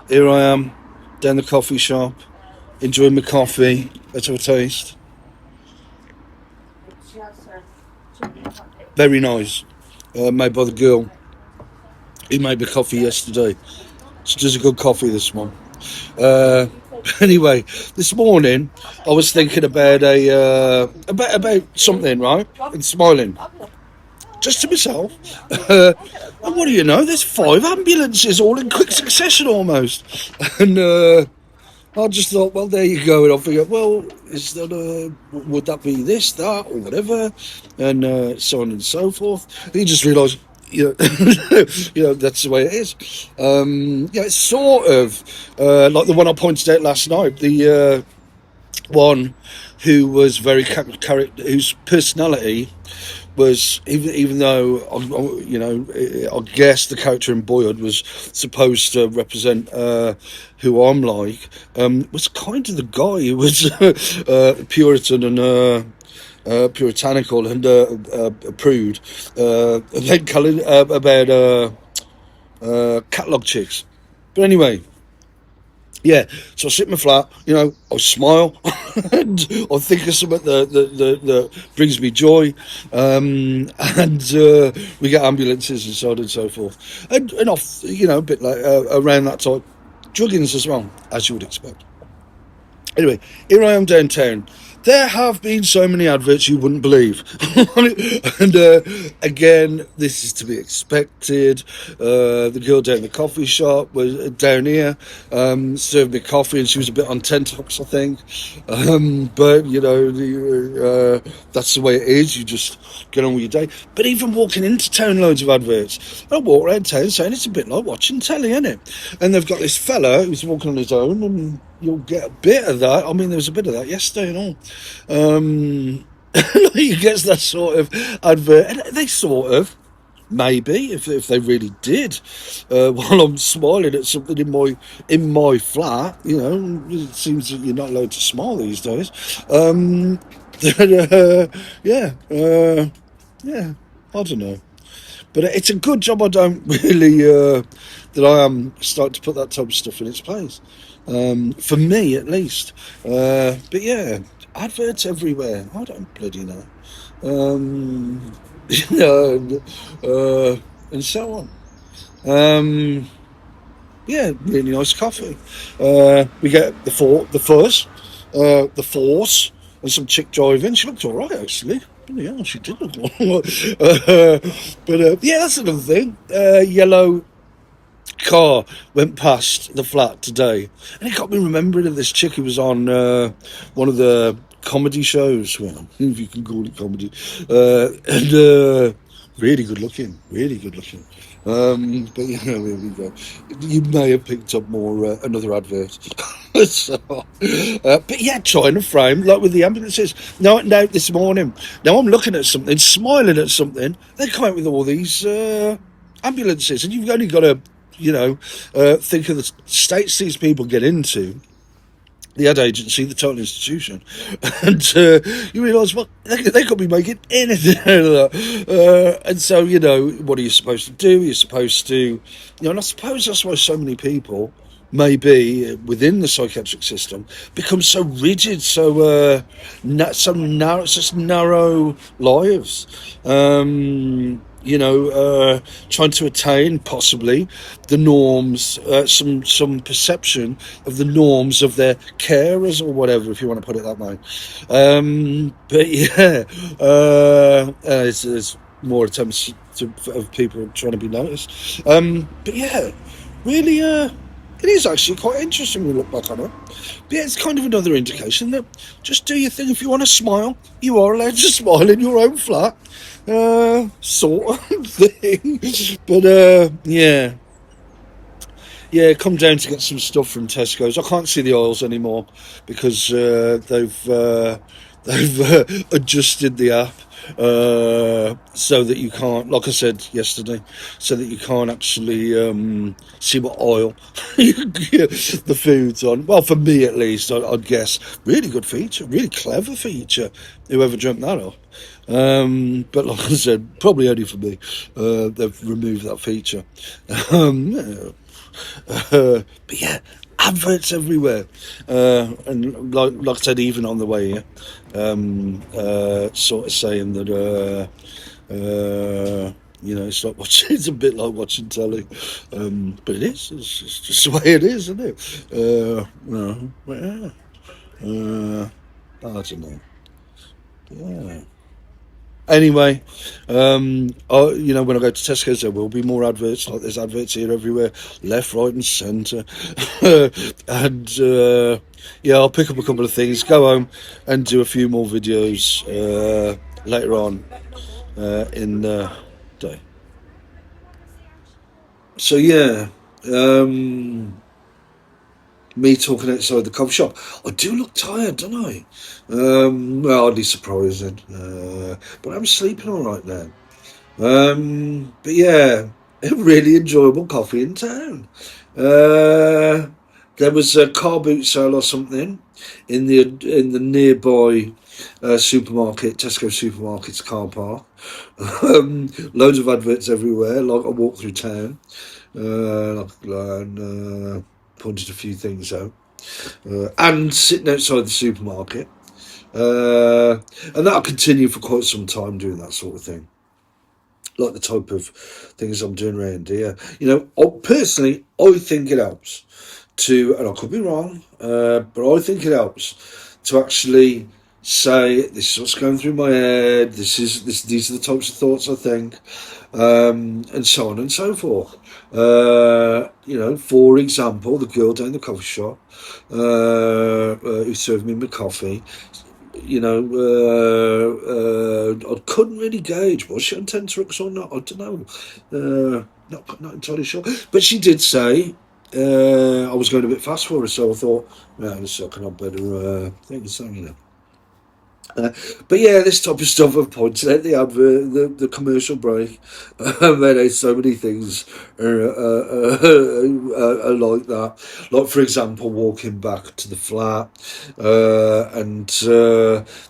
Here I am, down the coffee shop, enjoying my coffee. Let's have a taste. Very nice. Made by the girl who made the coffee yesterday. She does a good coffee, this one. Uh, anyway, this morning I was thinking about about something, right? And smiling, just to myself. And what do you know? There's five ambulances all in quick succession almost, and I just thought, well, there you go. And I figured, well, is that would that be this, that, or whatever, and so on and so forth. And you just realise, that's the way it is. Yeah, it's sort of like the one I pointed out last night. The one who was very whose personality was, even though I guess the character in Boyhood was supposed to represent who I'm like, was kind of the guy who was Puritan and puritanical and a prude, and then calling about catalogue chicks. But anyway, yeah, so I sit in my flat, I smile, and I think of something that brings me joy, and we get ambulances and so on and so forth, and off, a bit like around that time, druggings as well, as you would expect. Anyway, here I am downtown. There have been so many adverts you wouldn't believe. And again, this is to be expected. The girl down the coffee shop was down here, served me coffee, and she was a bit on tenterhooks, I think. But, that's the way it is. You just get on with your day. But even walking into town, loads of adverts. I walk around town saying it's a bit like watching telly, isn't it? And they've got this fella who's walking on his own, and you'll get a bit of that. I mean, there was a bit of that yesterday and all. He gets that sort of advert, and they sort of, maybe, if they really did, while I'm smiling at something in my flat. It seems that you're not allowed to smile these days. Yeah, yeah, I don't know. But it's a good job I don't really, that I am starting to put that type of stuff in its place. For me, at least. But yeah, adverts everywhere. I don't bloody know. Um, you know, and so on. Um, yeah, really nice coffee. We get the force, and some chick driving. She looked all right, actually. Yeah, she did look all right. But yeah, that's another thing. Yellow car went past the flat today, and it got me remembering of this chick who was on one of the comedy shows. Well, if you can call it comedy, and really good looking, really good looking. But here we go. You may have picked up more another advert. So, but yeah, trying to frame like with the ambulances. Now, this morning, now I'm looking at something, smiling at something. They come out with all these ambulances, and you've only got to, think of the states these people get into. The ad agency, the total institution, and you realise, well, they could be making anything out of that. And so, what are you supposed to do? You're supposed to, and I suppose that's why so many people, maybe within the psychiatric system, become so rigid, so narrow, such narrow lives. Trying to attain possibly the norms, some perception of the norms of their carers or whatever, if you want to put it that way. But yeah, there's more attempts of people trying to be noticed. But yeah, really, it is actually quite interesting when we look back on it. But yeah, it's kind of another indication that just do your thing. If you want to smile, you are allowed to smile in your own flat. Sort of thing. But yeah. Yeah, come down to get some stuff from Tesco's. I can't see the oils anymore because they've adjusted the app so that you can't, like I said yesterday, so that you can't actually see what oil the food's on. Well, for me at least, I'd guess. Really good feature, really clever feature. Whoever dreamt that up. But like I said, probably only for me. They've removed that feature. Yeah. But yeah, adverts everywhere, and like I said, even on the way here, sort of saying that it's like watching. It's a bit like watching telly, but it is. It's just the way it is, isn't it? Yeah. I don't know. Yeah. Anyway, when I go to Tesco's, there will be more adverts. Like there's adverts here everywhere, left, right, and centre. And yeah, I'll pick up a couple of things, go home, and do a few more videos later on in the day. So yeah, me talking outside the coffee shop. I do look tired, don't I? Well, hardly surprising. But I'm sleeping all right now. But yeah, a really enjoyable coffee in town. Uh, there was a car boot sale or something in the nearby supermarket, Tesco supermarket's car park. Loads of adverts everywhere. Like I walked through town, and pointed a few things out, and sitting outside the supermarket. And that'll continue for quite some time doing that sort of thing, like the type of things I'm doing around here. Personally, I think it helps to, and I could be wrong, but I think it helps to actually say this is what's going through my head. These are the types of thoughts I think, and so on and so forth. For example, the girl down the coffee shop who served me my coffee. I couldn't really gauge, was she on tenterhooks or not? I don't know. Not entirely sure. But she did say I was going a bit fast for her, so I thought, well, in a second, I'd better think of something. But yeah, this type of stuff I've pointed out, the advert, the commercial break, where so many things are like that. Like, for example, walking back to the flat, and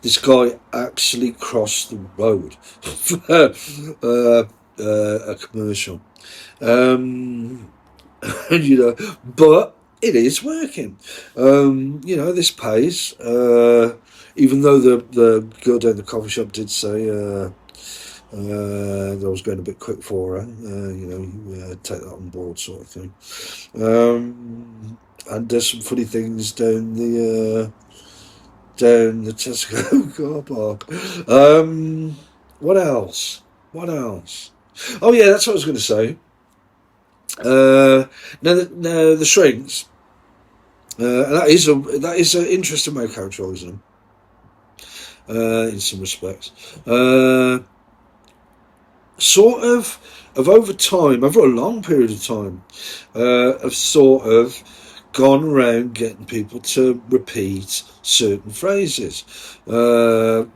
this guy actually crossed the road for a commercial. And, but it is working. This pays. Even though the girl down the coffee shop did say that I was going a bit quick for her, take that on board, sort of thing. And there's some funny things down the Tesco car park. What else? Oh yeah, that's what I was going to say. Now the shrinks. That is an interesting way of characterising them. In some respects, sort of over time, over a long period of time, have sort of gone around getting people to repeat certain phrases, to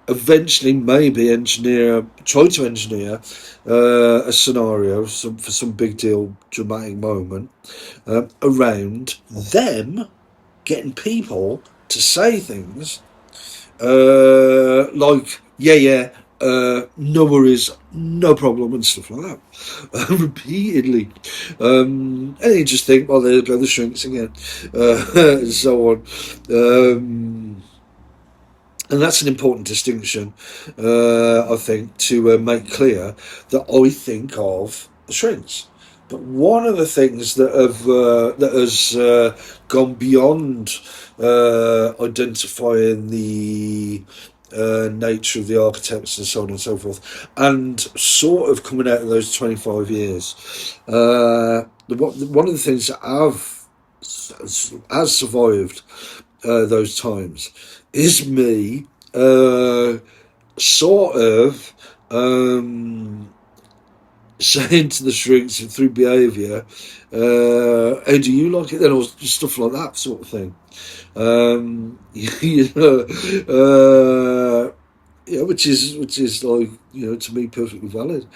eventually maybe try to engineer a scenario for some big deal, dramatic moment around them getting people to say things like no worries, no problem, and stuff like that, repeatedly. And you just think, well, there go the shrinks again, and so on. And that's an important distinction, I think, to make clear that I think of the shrinks. But one of the things that has gone beyond identifying the nature of the architects and so on and so forth, and sort of coming out of those 25 years, one of the things that has survived those times is me sort of saying to the shrinks through behaviour, how do you like it then, or stuff like that sort of thing. Which is like, to me, perfectly valid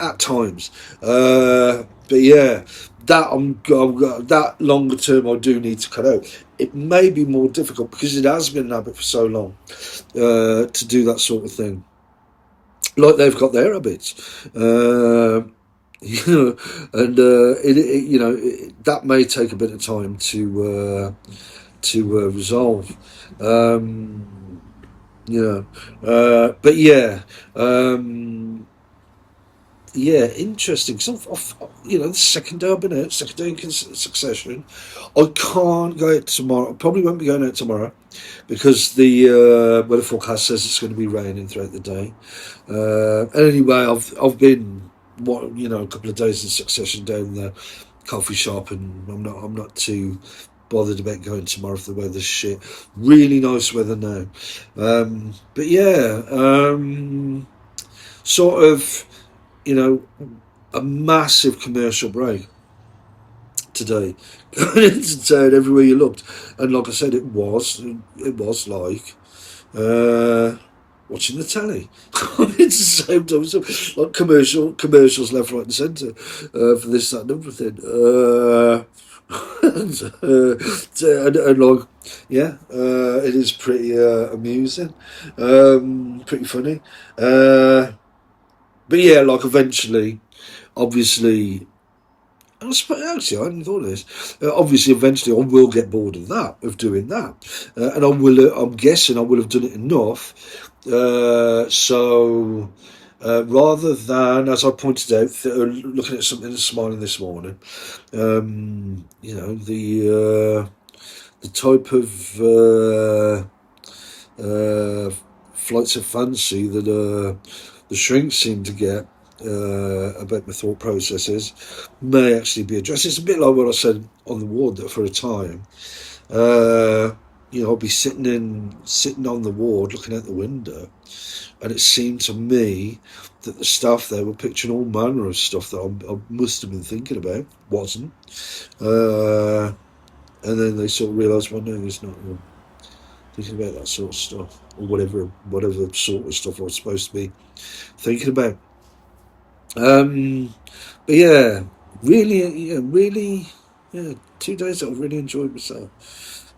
at times. But yeah, that longer term I do need to cut out. It may be more difficult because it has been an habit for so long to do that sort of thing. Like they've got their habits. you know, and that may take a bit of time to resolve. Um, but yeah, um, yeah, interesting. Because the second day I've been out, second day in succession. I can't go out tomorrow. I probably won't be going out tomorrow because the weather forecast says it's going to be raining throughout the day. And anyway, I've been a couple of days in succession down the coffee shop, and I'm not too bothered about going tomorrow if the weather's shit. Really nice weather now. But yeah, sort of, you know, a massive commercial break today. Going into town everywhere you looked, and like I said, it was like watching the telly. It's the same time, so, like commercials left, right, and centre for this, that, and everything. And like, yeah, it is pretty amusing, pretty funny. But yeah, like eventually, obviously, actually, I hadn't thought of this. Obviously, eventually, I will get bored of that, of doing that, and I will. I'm guessing I will have done it enough. So, rather than, as I pointed out, looking at something and smiling this morning, the type of flights of fancy that the shrinks seem to get about my thought processes may actually be addressed. It's a bit like what I said on the ward, that for a time, I'll be sitting on the ward looking out the window, and it seemed to me that the staff there were picturing all manner of stuff that I must have been thinking about, wasn't. And then they sort of realised, well, no, it's not. Thinking about that sort of stuff, or whatever sort of stuff I was supposed to be thinking about. But yeah, really, yeah, 2 days that I've really enjoyed myself.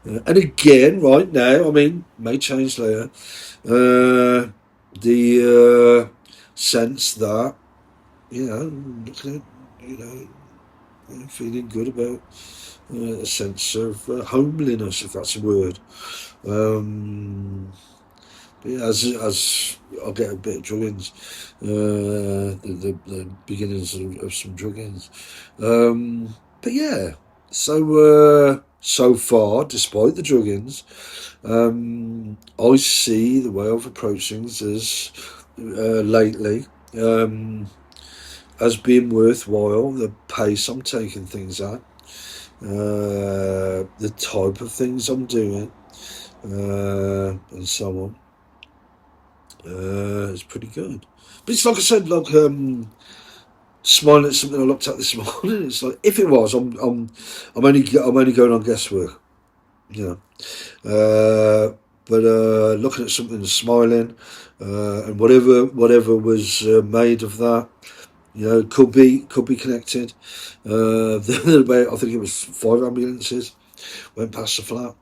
And again, right now, I mean, may change later. The sense that, looking at, feeling good about a sense of homeliness, if that's a word. Yeah, as I'll get a bit of druggings, the beginnings of some druggings. But yeah, so far, despite the druggings, I see the way I've approached things as lately as being worthwhile. The pace I'm taking things at, the type of things I'm doing, and so on. It's pretty good. But it's like I said, like smiling at something I looked at this morning. It's like, if it was, I'm only going on guesswork, you know. But looking at something and smiling, and whatever was made of that, could be connected. About, I think it was 5 ambulances went past the flat.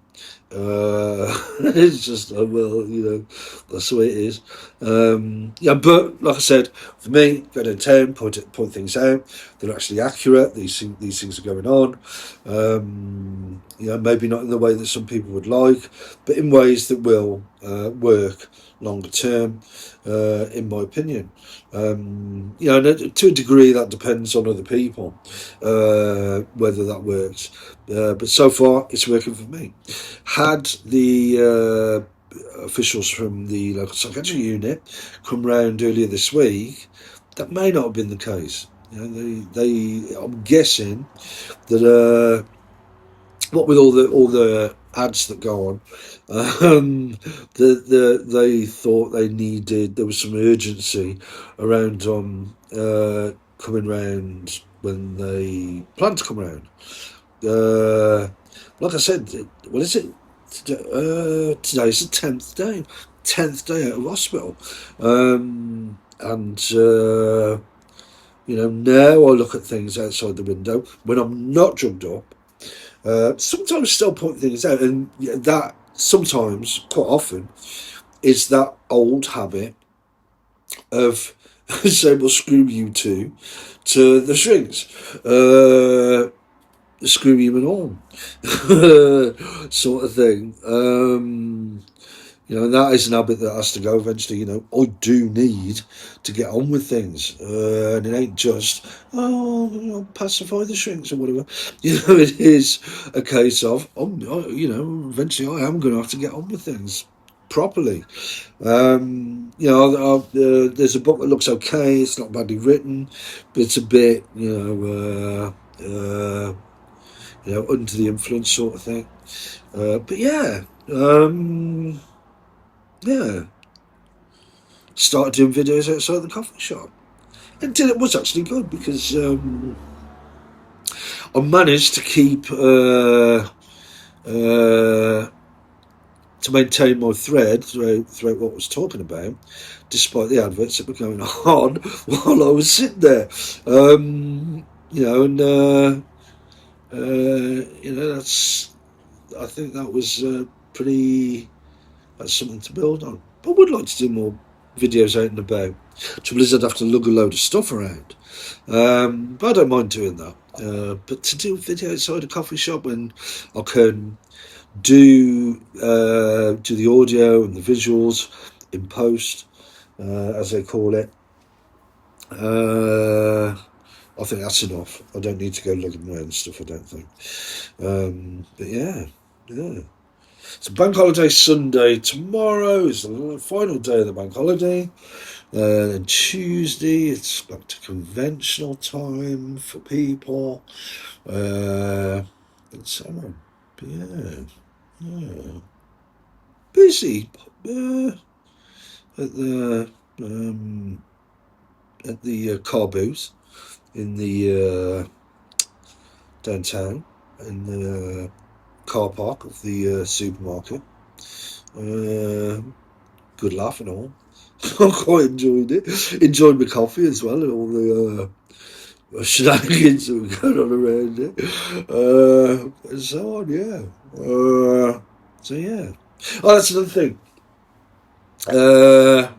It's just, well, that's the way it is. Yeah, but like I said, for me, go downtown, point things out. They're actually accurate. These things are going on. Maybe not in the way that some people would like, but in ways that will work longer term, in my opinion. To a degree, that depends on other people, whether that works. But so far, it's working for me. Had the officials from the local psychiatric unit come round earlier this week, that may not have been the case. I'm guessing that what with all the ads that go on, they thought there was some urgency around coming round when they plan to come round. Like I said, what is it? Today's the 10th day out of hospital, and now I look at things outside the window when I'm not drugged up. Sometimes still point things out, and that sometimes, quite often, is that old habit of So we'll screw you two to the shrinks. Screw you and all. Sort of thing. And that is an habit that has to go eventually. I do need to get on with things. And it ain't just, pacify the shrinks or whatever. It is a case of, eventually I am going to have to get on with things properly. There's a book that looks okay. It's not badly written, but it's a bit, under the influence sort of thing. But yeah, started doing videos outside the coffee shop. And it was actually good because I managed to keep to maintain my thread throughout what I was talking about, despite the adverts that were going on while I was sitting there. That's. I think that was that's something to build on. But I would like to do more videos out and about. Trouble is, I'd have to lug a load of stuff around. But I don't mind doing that. But to do a video outside a coffee shop when I can do the audio and the visuals in post, as they call it, I think that's enough. I don't need to go lugging around stuff, I don't think. But yeah. It's a bank holiday Sunday. Tomorrow is the final day of the bank holiday. And Tuesday, it's back to conventional time for people. And so on. But yeah. Busy. At the car booth in the downtown, in the car park of the supermarket. Good laugh and all. I quite enjoyed it. Enjoyed my coffee as well and all the shenanigans that were going on around it. And so on, yeah. So yeah. Oh, that's another thing. There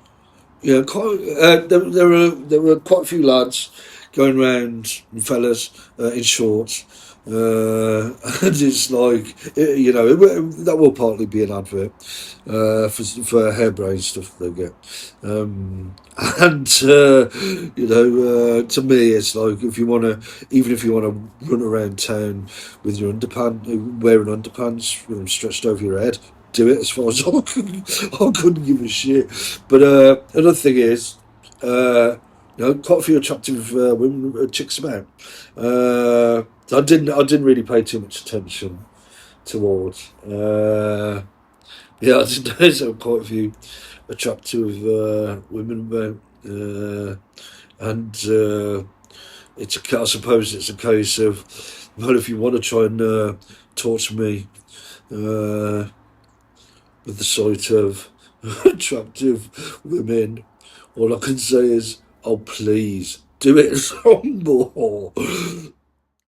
were quite a few lads going around, fellas, in shorts. And it's like, that will partly be an advert for harebrained stuff they get. To me, it's like even if you want to run around town with your wearing underpants stretched over your head, do it. As far as I couldn't give a shit. But another thing is, quite a few attractive women, chicks about. I didn't really pay too much attention towards. I didn't notice there were quite a few attractive women about, and I suppose it's a case of, well, if you want to try and torture me with the sight of attractive women, all I can say is, oh please, do it some more.